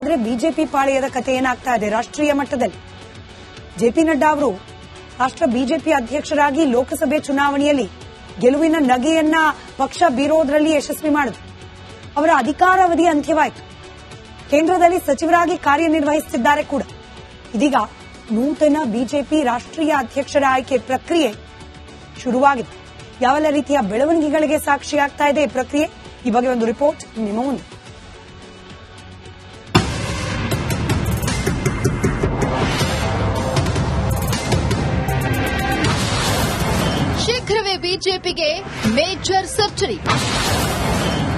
ಆದರೆ ಬಿಜೆಪಿ ಪಾಳೆಯದ ಕತೆ ಏನಾಗ್ತಾ ಇದೆ ರಾಷ್ಟ್ರೀಯ ಮಟ್ಟದಲ್ಲಿ? ಜೆಪಿ ನಡ್ಡಾ ಅವರು ರಾಷ್ಟ್ರ ಬಿಜೆಪಿ ಅಧ್ಯಕ್ಷರಾಗಿ ಲೋಕಸಭೆ ಚುನಾವಣೆಯಲ್ಲಿ ಗೆಲುವಿನ ನಗೆಯನ್ನ ಪಕ್ಷ ಬೀರೋದ್ರಲ್ಲಿ ಯಶಸ್ವಿ ಮಾಡಿದ್ರು. ಅವರ ಅಧಿಕಾರಾವಧಿ ಅಂತ್ಯವಾಯಿತು. ಕೇಂದ್ರದಲ್ಲಿ ಸಚಿವರಾಗಿ ಕಾರ್ಯನಿರ್ವಹಿಸುತ್ತಿದ್ದಾರೆ ಕೂಡ. ಇದೀಗ ನೂತನ ಬಿಜೆಪಿ ರಾಷ್ಟ್ರೀಯ ಅಧ್ಯಕ್ಷರ ಆಯ್ಕೆ ಪ್ರಕ್ರಿಯೆ ಶುರುವಾಗಿದೆ. ಯಾವೆಲ್ಲ ರೀತಿಯ ಬೆಳವಣಿಗೆಗಳಿಗೆ ಸಾಕ್ಷಿಯಾಗ್ತಾ ಇದೆ ಈ ಪ್ರಕ್ರಿಯೆ? ಈ ಬಗ್ಗೆ ಒಂದು ರಿಪೋರ್ಟ್ ನಿಮ್ಮ ಮುಂದೆ. ಶೀಘ್ರವೇ ಬಿಜೆಪಿಗೆ ಮೇಜರ್ ಸರ್ಜರಿ.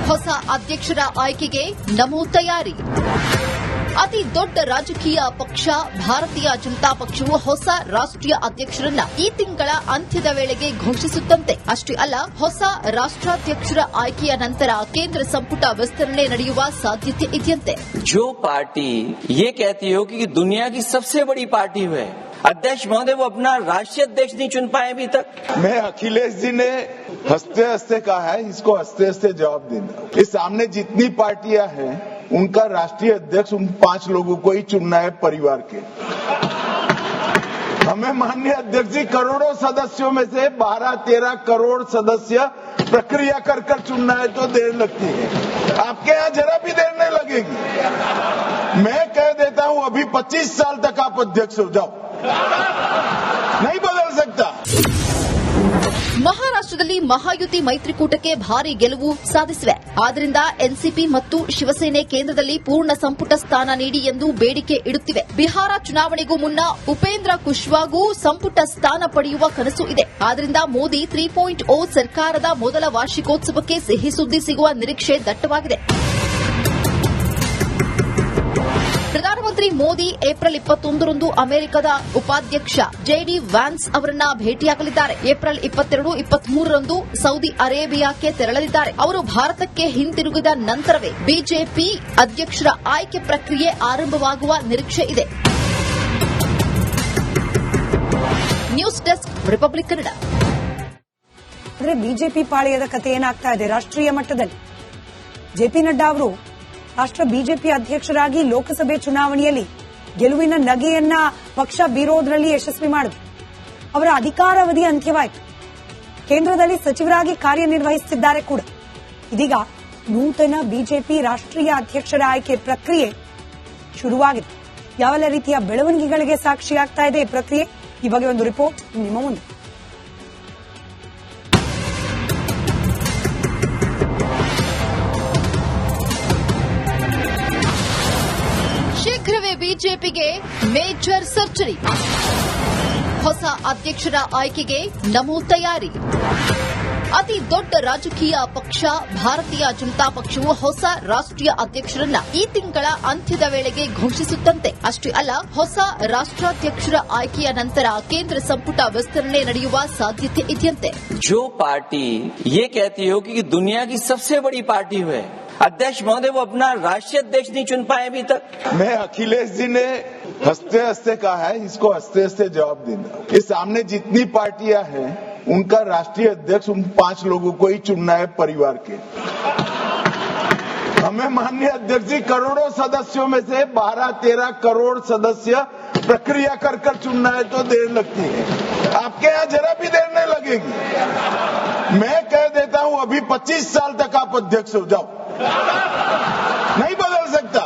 ಹೊಸ ಅಧ್ಯಕ್ಷರ ಆಯ್ಕೆಗೆ ನಮೋ ತಯಾರಿ. ಅತಿ ದೊಡ್ಡ ರಾಜಕೀಯ ಪಕ್ಷ ಭಾರತೀಯ ಜನತಾ ಪಕ್ಷವು ಹೊಸ ರಾಷ್ಟ್ರೀಯ ಅಧ್ಯಕ್ಷರನ್ನ ಈ ತಿಂಗಳ ಅಂತ್ಯದ ವೇಳೆಗೆ ಘೋಷಿಸುತ್ತಂತೆ. ಅಷ್ಟೇ ಅಲ್ಲ, ಹೊಸ ರಾಷ್ಟ್ರಾಧ್ಯಕ್ಷರ ಆಯ್ಕೆಯ ನಂತರ ಕೇಂದ್ರ ಸಂಪುಟ ವಿಸ್ತರಣೆ ನಡೆಯುವ ಸಾಧ್ಯತೆ ಇದೆಯಂತೆ. जो पार्टी ये कहती हो कि दुनिया की सबसे बड़ी पार्टी है, अध्यक्ष महोदय वो अपना राष्ट्रीय अध्यक्ष नहीं चुन पाए अभी तक। मैं अखिलेश जी ने हंसते हंसते कहा है, इसको हंसते हंसते जवाब देना। इस सामने जितनी पार्टियां हैं उनका राष्ट्रीय अध्यक्ष उन 5 लोगों को ही चुनना है परिवार के। हमें माननीय अध्यक्ष जी करोड़ों सदस्यों में से 12-13 करोड़ सदस्य प्रक्रिया कर चुनना है तो देर लगती है। आपके यहाँ जरा भी देर नहीं लगेगी। मैं कह देता हूँ अभी 25 साल तक आप अध्यक्ष हो जाओ, नहीं बदल सकता। ಮಹಾರಾಷ್ಟ್ರದಲ್ಲಿ ಮಹಾಯುತಿ ಮೈತ್ರಿಕೂಟಕ್ಕೆ ಭಾರಿ ಗೆಲುವು ಸಾಧಿಸಿವೆ. ಆದ್ದರಿಂದ ಎನ್ಸಿಪಿ ಮತ್ತು ಶಿವಸೇನೆ ಕೇಂದ್ರದಲ್ಲಿ ಪೂರ್ಣ ಸಂಪುಟ ಸ್ಥಾನ ನೀಡಿ ಎಂದು ಬೇಡಿಕೆ ಇಡುತ್ತಿವೆ. ಬಿಹಾರ ಚುನಾವಣೆಗೂ ಮುನ್ನ ಉಪೇಂದ್ರ ಕುಶ್ವಾಗೂ ಸಂಪುಟ ಸ್ಥಾನ ಪಡೆಯುವ ಕನಸು ಇದೆ. ಆದ್ದರಿಂದ ಮೋದಿ 3.0 ಸರ್ಕಾರದ ಮೊದಲ ವಾರ್ಷಿಕೋತ್ಸವಕ್ಕೆ ಸಿಹಿ ಸುದ್ದಿ ಸಿಗುವ ನಿರೀಕ್ಷೆ ದಟ್ಟವಾಗಿದೆ. ಪ್ರಧಾನಮಂತ್ರಿ ಮೋದಿ ಏಪ್ರಿಲ್ 21ರಂದು ಅಮೆರಿಕದ ಉಪಾಧ್ಯಕ್ಷ ಜೆಡಿ ವ್ಯಾನ್ಸ್ ಅವರನ್ನ ಭೇಟಿಯಾಗಲಿದ್ದಾರೆ. ಏಪ್ರಿಲ್ 22, 23ರಂದು ಸೌದಿ ಅರೇಬಿಯಾಕ್ಕೆ ತೆರಳಲಿದ್ದಾರೆ. ಅವರು ಭಾರತಕ್ಕೆ ಹಿಂತಿರುಗಿದ ನಂತರವೇ ಬಿಜೆಪಿ ಅಧ್ಯಕ್ಷರ ಆಯ್ಕೆ ಪ್ರಕ್ರಿಯೆ ಆರಂಭವಾಗುವ ನಿರೀಕ್ಷೆ ಇದೆ. News desk, republic Kannada. ಆದರೆ ಬಿಜೆಪಿ ಪಾಳೆಯದ ಕತೆ ಏನಾಗ್ತಾ ಇದೆ ರಾಷ್ಟ್ರೀಯ ಮಟ್ಟದಲ್ಲಿ? ಜೆಪಿ ನಡ್ಡಾ ಅವರು ರಾಷ್ಟ್ರ ಬಿಜೆಪಿ ಅಧ್ಯಕ್ಷರಾಗಿ ಲೋಕಸಭೆ ಚುನಾವಣೆಯಲ್ಲಿ ಗೆಲುವಿನ ನಗೆಯನ್ನ ಪಕ್ಷ ಬೀರೋದ್ರಲ್ಲಿ ಯಶಸ್ವಿ ಮಾಡಿದ್ರು. ಅವರ ಅಧಿಕಾರಾವಧಿ ಅಂತ್ಯವಾಯಿತು. ಕೇಂದ್ರದಲ್ಲಿ ಸಚಿವರಾಗಿ ಕಾರ್ಯನಿರ್ವಹಿಸುತ್ತಿದ್ದಾರೆ ಕೂಡ. ಇದೀಗ ನೂತನ ಬಿಜೆಪಿ ರಾಷ್ಟ್ರೀಯ ಅಧ್ಯಕ್ಷರ ಆಯ್ಕೆ ಪ್ರಕ್ರಿಯೆ ಶುರುವಾಗಿದೆ. ಯಾವೆಲ್ಲ ರೀತಿಯ ಬೆಳವಣಿಗೆಗಳಿಗೆ ಸಾಕ್ಷಿಯಾಗ್ತಾ ಇದೆ ಈ ಪ್ರಕ್ರಿಯೆ? ಈ ಬಗ್ಗೆ ಒಂದು ರಿಪೋರ್ಟ್ ನಿಮ್ಮ ಮುಂದೆ. ಶೀಘ್ರವೇ ಬಿಜೆಪಿಗೆ ಮೇಜರ್ ಸರ್ಜರಿ. ಹೊಸ ಅಧ್ಯಕ್ಷರ ಆಯ್ಕೆಗೆ ನಮೋ ತಯಾರಿ. ಅತಿ ದೊಡ್ಡ ರಾಜಕೀಯ ಪಕ್ಷ ಭಾರತೀಯ ಜನತಾ ಪಕ್ಷವು ಹೊಸ ರಾಷ್ಟ್ರೀಯ ಅಧ್ಯಕ್ಷರನ್ನ ಈ ತಿಂಗಳ ಅಂತ್ಯದ ವೇಳೆಗೆ ಘೋಷಿಸುತ್ತಂತೆ. ಅಷ್ಟೇ ಅಲ್ಲ, ಹೊಸ ರಾಷ್ಟ್ರಾಧ್ಯಕ್ಷರ ಆಯ್ಕೆಯ ನಂತರ ಕೇಂದ್ರ ಸಂಪುಟ ವಿಸ್ತರಣೆ ನಡೆಯುವ ಸಾಧ್ಯತೆ ಇದೆಯಂತೆ. जो पार्टी ये कहती हो कि दुनिया की सबसे बड़ी पार्टी है, अध्यक्ष महोदय वो अपना राष्ट्रीय अध्यक्ष नहीं चुन पाए अभी तक। मैं अखिलेश जी ने हंसते हंसते कहा है, इसको हंसते हंसते जवाब देना। इस सामने जितनी पार्टियां हैं उनका राष्ट्रीय अध्यक्ष उन 5 लोगों को ही चुनना है परिवार के। हमें माननीय अध्यक्ष जी करोड़ों सदस्यों में से 12-13 करोड़ सदस्य प्रक्रिया कर चुनना है तो देर लगती है। आपके यहाँ जरा भी देर नहीं लगेगी। मैं कह देता हूँ अभी 25 साल तक आप अध्यक्ष हो जाओ, नहीं बदल सकता।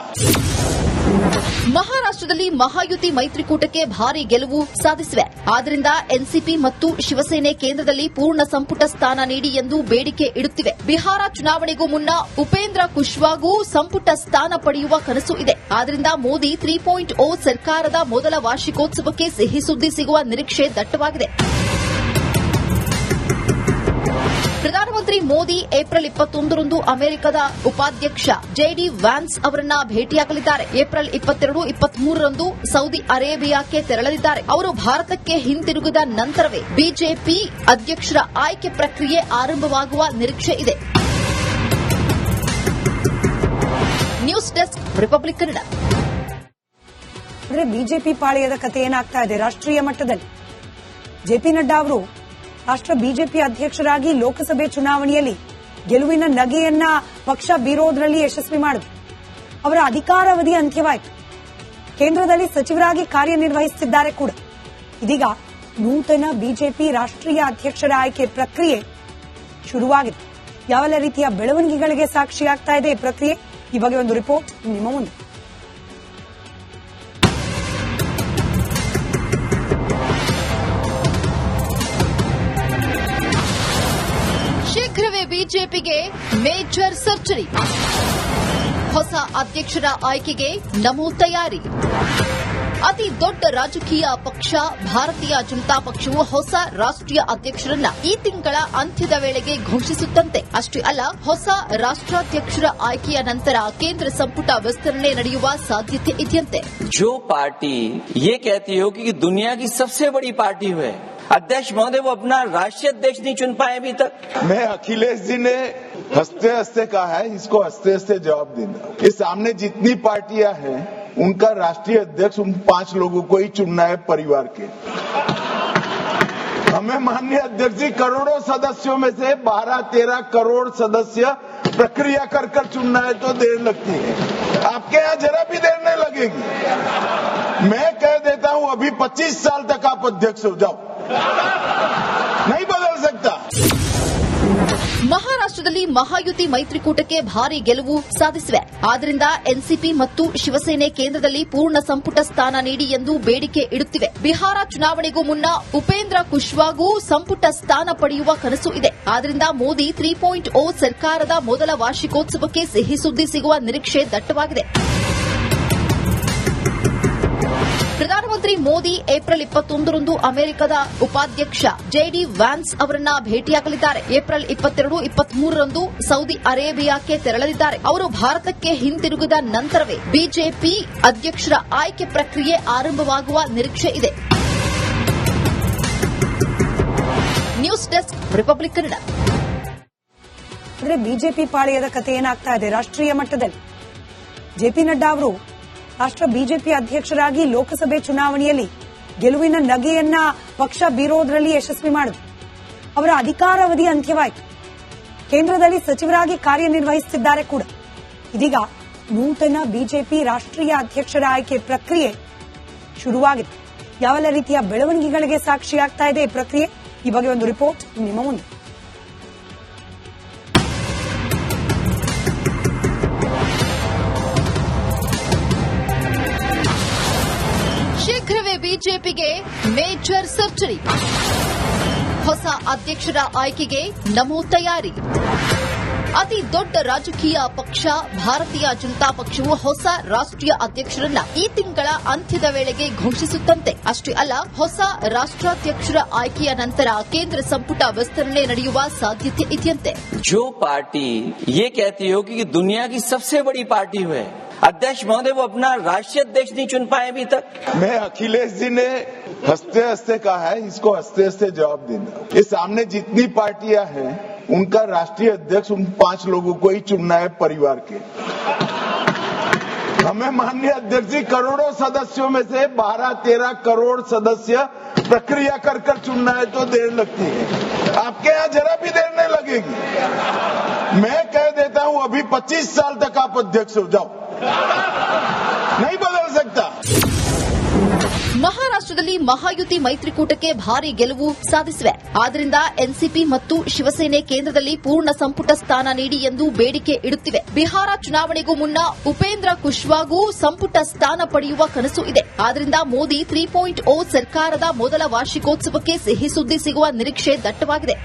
ಮಹಾರಾಷ್ಟ್ರದಲ್ಲಿ ಮಹಾಯುತಿ ಮೈತ್ರಿಕೂಟಕ್ಕೆ ಭಾರಿ ಗೆಲುವು ಸಾಧಿಸಿವೆ. ಆದ್ದರಿಂದ ಎನ್ಸಿಪಿ ಮತ್ತು ಶಿವಸೇನೆ ಕೇಂದ್ರದಲ್ಲಿ ಪೂರ್ಣ ಸಂಪುಟ ಸ್ಥಾನ ನೀಡಿ ಎಂದು ಬೇಡಿಕೆ ಇಡುತ್ತಿವೆ. ಬಿಹಾರ ಚುನಾವಣೆಗೂ ಮುನ್ನ ಉಪೇಂದ್ರ ಕುಶ್ವಾಗೂ ಸಂಪುಟ ಸ್ಥಾನ ಪಡೆಯುವ ಕನಸು ಇದೆ. ಆದ್ದರಿಂದ ಮೋದಿ 3.0 ಸರ್ಕಾರದ ಮೊದಲ ವಾರ್ಷಿಕೋತ್ಸವಕ್ಕೆ ಸಿಹಿ ಸುದ್ದಿ ಸಿಗುವ ನಿರೀಕ್ಷೆ ದಟ್ಟವಾಗಿದೆ. ಪ್ರಧಾನಮಂತ್ರಿ ಮೋದಿ ಏಪ್ರಿಲ್ 21ರಂದು ಅಮೆರಿಕದ ಉಪಾಧ್ಯಕ್ಷ ಜೆಡಿ ವ್ಯಾನ್ಸ್ ಅವರನ್ನ ಭೇಟಿಯಾಗಲಿದ್ದಾರೆ. ಏಪ್ರಿಲ್ 22, 23ರಂದು ಸೌದಿ ಅರೇಬಿಯಾಕ್ಕೆ ತೆರಳಲಿದ್ದಾರೆ. ಅವರು ಭಾರತಕ್ಕೆ ಹಿಂತಿರುಗಿದ ನಂತರವೇ ಬಿಜೆಪಿ ಅಧ್ಯಕ್ಷರ ಆಯ್ಕೆ ಪ್ರಕ್ರಿಯೆ ಆರಂಭವಾಗುವ ನಿರೀಕ್ಷೆ ಇದೆ. News desk, republic Kannada. ಆದರೆ ಬಿಜೆಪಿ ಪಾಳೆಯದ ಕತೆ ಏನಾಗ್ತಾ ಇದೆ ರಾಷ್ಟ್ರೀಯ ಮಟ್ಟದಲ್ಲಿ? ಜೆಪಿ ನಡ್ಡಾ ಅವರು ರಾಷ್ಟ್ರ ಬಿಜೆಪಿ ಅಧ್ಯಕ್ಷರಾಗಿ ಲೋಕಸಭೆ ಚುನಾವಣೆಯಲ್ಲಿ ಗೆಲುವಿನ ನಗೆಯನ್ನ ಪಕ್ಷ ಬೀರೋದ್ರಲ್ಲಿ ಯಶಸ್ವಿ ಮಾಡಿದ್ರು. ಅವರ ಅಧಿಕಾರಾವಧಿ ಅಂತ್ಯವಾಯಿತು. ಕೇಂದ್ರದಲ್ಲಿ ಸಚಿವರಾಗಿ ಕಾರ್ಯನಿರ್ವಹಿಸುತ್ತಿದ್ದಾರೆ ಕೂಡ. ಇದೀಗ ನೂತನ ಬಿಜೆಪಿ ರಾಷ್ಟ್ರೀಯ ಅಧ್ಯಕ್ಷರ ಆಯ್ಕೆ ಪ್ರಕ್ರಿಯೆ ಶುರುವಾಗಿದೆ. ಯಾವೆಲ್ಲ ರೀತಿಯ ಬೆಳವಣಿಗೆಗಳಿಗೆ ಸಾಕ್ಷಿಯಾಗ್ತಾ ಇದೆ ಈ ಪ್ರಕ್ರಿಯೆ? ಈ ಬಗ್ಗೆ ಒಂದು ರಿಪೋರ್ಟ್ ನಿಮ್ಮ ಮುಂದೆ. ಶೀಘ್ರವೇ ಬಿಜೆಪಿಗೆ ಮೇಜರ್ ಸರ್ಜರಿ. ಹೊಸ ಅಧ್ಯಕ್ಷರ ಆಯ್ಕೆಗೆ ನಮೋ ತಯಾರಿ. ಅತಿ ದೊಡ್ಡ ರಾಜಕೀಯ ಪಕ್ಷ ಭಾರತೀಯ ಜನತಾ ಪಕ್ಷವು ಹೊಸ ರಾಷ್ಟ್ರೀಯ ಅಧ್ಯಕ್ಷರನ್ನ ಈ ತಿಂಗಳ ಅಂತ್ಯದ ವೇಳೆಗೆ ಘೋಷಿಸುತ್ತಂತೆ. ಅಷ್ಟೇ ಅಲ್ಲ, ಹೊಸ ರಾಷ್ಟ್ರಾಧ್ಯಕ್ಷರ ಆಯ್ಕೆಯ ನಂತರ ಕೇಂದ್ರ ಸಂಪುಟ ವಿಸ್ತರಣೆ ನಡೆಯುವ ಸಾಧ್ಯತೆ ಇದೆಯಂತೆ. जो पार्टी ये कहती हो कि दुनिया की सबसे बड़ी पार्टी है, अध्यक्ष महोदय वो अपना राष्ट्रीय अध्यक्ष नहीं चुन पाए अभी तक. मैं अखिलेश जी ने हंसते हंसते कहा है, इसको हंसते हंसते जवाब देना. ये सामने जितनी पार्टियां हैं उनका राष्ट्रीय अध्यक्ष उन 5 लोगों को ही चुनना है परिवार के. हमें माननीय अध्यक्ष जी करोड़ों सदस्यों में से 12-13 करोड़ सदस्य प्रक्रिया कर चुनना है तो देर लगती है. आपके यहाँ जरा भी देर नहीं लगेगी. मैं कह देता हूँ अभी 25 साल तक आप अध्यक्ष हो जाओ, नहीं बदल सकता. ಮಹಾರಾಷ್ಟ್ರದಲ್ಲಿ ಮಹಾಯುತಿ ಮೈತ್ರಿಕೂಟಕ್ಕೆ ಭಾರಿ ಗೆಲುವು ಸಾಧಿಸಿವೆ. ಆದ್ದರಿಂದ ಎನ್ಸಿಪಿ ಮತ್ತು ಶಿವಸೇನೆ ಕೇಂದ್ರದಲ್ಲಿ ಪೂರ್ಣ ಸಂಪುಟ ಸ್ಥಾನ ನೀಡಿ ಎಂದು ಬೇಡಿಕೆ ಇಡುತ್ತಿವೆ. ಬಿಹಾರ ಚುನಾವಣೆಗೂ ಮುನ್ನ ಉಪೇಂದ್ರ ಕುಶ್ವಾಗೂ ಸಂಪುಟ ಸ್ಥಾನ ಪಡೆಯುವ ಕನಸು ಇದೆ. ಆದ್ದರಿಂದ ಮೋದಿ 3.0 ಸರ್ಕಾರದ ಮೊದಲ ವಾರ್ಷಿಕೋತ್ಸವಕ್ಕೆ ಸಿಹಿ ಸುದ್ದಿ ಸಿಗುವ ನಿರೀಕ್ಷೆ ದಟ್ಟವಾಗಿದೆ. ಪ್ರಧಾನಮಂತ್ರಿ ಮೋದಿ ಏಪ್ರಿಲ್ 21ರಂದು ಅಮೆರಿಕದ ಉಪಾಧ್ಯಕ್ಷ ಜೆಡಿ ವ್ಯಾನ್ಸ್ ಅವರನ್ನ ಭೇಟಿಯಾಗಲಿದ್ದಾರೆ. ಏಪ್ರಿಲ್ 22, 23ರಂದು ಸೌದಿ ಅರೇಬಿಯಾಕ್ಕೆ ತೆರಳಲಿದ್ದಾರೆ. ಅವರು ಭಾರತಕ್ಕೆ ಹಿಂತಿರುಗಿದ ನಂತರವೇ ಬಿಜೆಪಿ ಅಧ್ಯಕ್ಷರ ಆಯ್ಕೆ ಪ್ರಕ್ರಿಯೆ ಆರಂಭವಾಗುವ ನಿರೀಕ್ಷೆ ಇದೆ. News desk, republic Kannada. ಅಂದ್ರೆ ಬಿಜೆಪಿ ಪಾಳೆಯದ ಕತೆ ಏನಾಗ್ತಾ ಇದೆ ರಾಷ್ಟ್ರೀಯ ಮಟ್ಟದಲ್ಲಿ? ಜೆಪಿ ನಡ್ಡಾ ಅವರು ರಾಷ್ಟ್ರ ಬಿಜೆಪಿ ಅಧ್ಯಕ್ಷರಾಗಿ ಲೋಕಸಭೆ ಚುನಾವಣೆಯಲ್ಲಿ ಗೆಲುವಿನ ನಗೆಯನ್ನ ಪಕ್ಷ ಬೀರೋದ್ರಲ್ಲಿ ಯಶಸ್ವಿ ಮಾಡಿದ್ರು. ಅವರ ಅಧಿಕಾರಾವಧಿ ಅಂತ್ಯವಾಯಿತು. ಕೇಂದ್ರದಲ್ಲಿ ಸಚಿವರಾಗಿ ಕಾರ್ಯನಿರ್ವಹಿಸುತ್ತಿದ್ದಾರೆ ಕೂಡ. ಇದೀಗ ನೂತನ ಬಿಜೆಪಿ ರಾಷ್ಟ್ರೀಯ ಅಧ್ಯಕ್ಷರ ಆಯ್ಕೆ ಪ್ರಕ್ರಿಯೆ ಶುರುವಾಗಿದೆ. ಯಾವೆಲ್ಲ ರೀತಿಯ ಬೆಳವಣಿಗೆಗಳಿಗೆ ಸಾಕ್ಷಿಯಾಗ್ತಾ ಇದೆ ಈ ಪ್ರಕ್ರಿಯೆ? ಈ ಬಗ್ಗೆ ಒಂದು ರಿಪೋರ್ಟ್ ನಿಮ್ಮ ಮುಂದೆ. ಶೀಘ್ರವೇ ಬಿಜೆಪಿಗೆ ಮೇಜರ್ ಸರ್ಜರಿ. ಹೊಸ ಅಧ್ಯಕ್ಷರ ಆಯ್ಕೆಗೆ ನಮೋ ತಯಾರಿ. ಅತಿ ದೊಡ್ಡ ರಾಜಕೀಯ ಪಕ್ಷ ಭಾರತೀಯ ಜನತಾ ಪಕ್ಷವು ಹೊಸ ರಾಷ್ಟ್ರೀಯ ಅಧ್ಯಕ್ಷರನ್ನ ಈ ತಿಂಗಳ ಅಂತ್ಯದ ವೇಳೆಗೆ ಘೋಷಿಸುತ್ತಂತೆ. ಅಷ್ಟೇ ಅಲ್ಲ, ಹೊಸ ರಾಷ್ಟ್ರಾಧ್ಯಕ್ಷರ ಆಯ್ಕೆಯ ನಂತರ ಕೇಂದ್ರ ಸಂಪುಟ ವಿಸ್ತರಣೆ ನಡೆಯುವ ಸಾಧ್ಯತೆ ಇದೆಯಂತೆ. जो पार्टी ये कहती हो कि दुनिया की सबसे बड़ी पार्टी है, अध्यक्ष महोदय वो अपना राष्ट्रीय अध्यक्ष नहीं चुन पाए अभी तक. मैं अखिलेश जी ने हंसते हंसते कहा है, इसको हंसते हंसते जवाब देना. ये सामने जितनी पार्टियां हैं उनका राष्ट्रीय अध्यक्ष उन 5 लोगों को ही चुनना है परिवार के. हमें माननीय अध्यक्ष जी करोड़ों सदस्यों में से 12-13 करोड़ सदस्य प्रक्रिया कर चुनना है तो देर लगती है. आपके यहाँ जरा भी देर नहीं लगेगी. मैं कह देता हूँ अभी 25 साल तक आप अध्यक्ष हो जाओ, नहीं बदल सकता. ಮಹಾರಾಷ್ಟ್ರದಲ್ಲಿ ಮಹಾಯುತಿ ಮೈತ್ರಿಕೂಟಕ್ಕೆ ಭಾರಿ ಗೆಲುವು ಸಾಧಿಸಿವೆ. ಆದ್ದರಿಂದ ಎನ್ಸಿಪಿ ಮತ್ತು ಶಿವಸೇನೆ ಕೇಂದ್ರದಲ್ಲಿ ಪೂರ್ಣ ಸಂಪುಟ ಸ್ಥಾನ ನೀಡಿ ಎಂದು ಬೇಡಿಕೆ ಇಡುತ್ತಿವೆ. ಬಿಹಾರ ಚುನಾವಣೆಗೂ ಮುನ್ನ ಉಪೇಂದ್ರ ಕುಶ್ವಾಗೂ ಸಂಪುಟ ಸ್ಥಾನ ಪಡೆಯುವ ಕನಸು ಇದೆ. ಆದ್ದರಿಂದ ಮೋದಿ 3.0 ಸರ್ಕಾರದ ಮೊದಲ ವಾರ್ಷಿಕೋತ್ಸವಕ್ಕೆ ಸಿಹಿ ಸುದ್ದಿ ಸಿಗುವ ನಿರೀಕ್ಷೆ ದಟ್ಟವಾಗಿದೆ.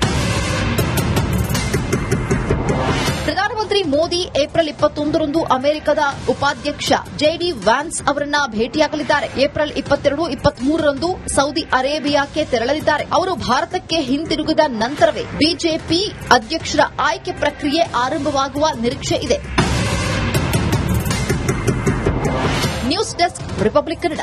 ಪ್ರಧಾನಮಂತ್ರಿ ಮೋದಿ ಏಪ್ರಿಲ್ 21ರಂದು ಅಮೆರಿಕದ ಉಪಾಧ್ಯಕ್ಷ ಜೆಡಿ ವ್ಯಾನ್ಸ್ ಅವರನ್ನ ಭೇಟಿಯಾಗಲಿದ್ದಾರೆ. ಏಪ್ರಿಲ್ 22, 23ರಂದು ಸೌದಿ ಅರೇಬಿಯಾಕ್ಕೆ ತೆರಳಲಿದ್ದಾರೆ. ಅವರು ಭಾರತಕ್ಕೆ ಹಿಂತಿರುಗಿದ ನಂತರವೇ ಬಿಜೆಪಿ ಅಧ್ಯಕ್ಷರ ಆಯ್ಕೆ ಪ್ರಕ್ರಿಯೆ ಆರಂಭವಾಗುವ ನಿರೀಕ್ಷೆ ಇದೆ. News desk, republic Kannada.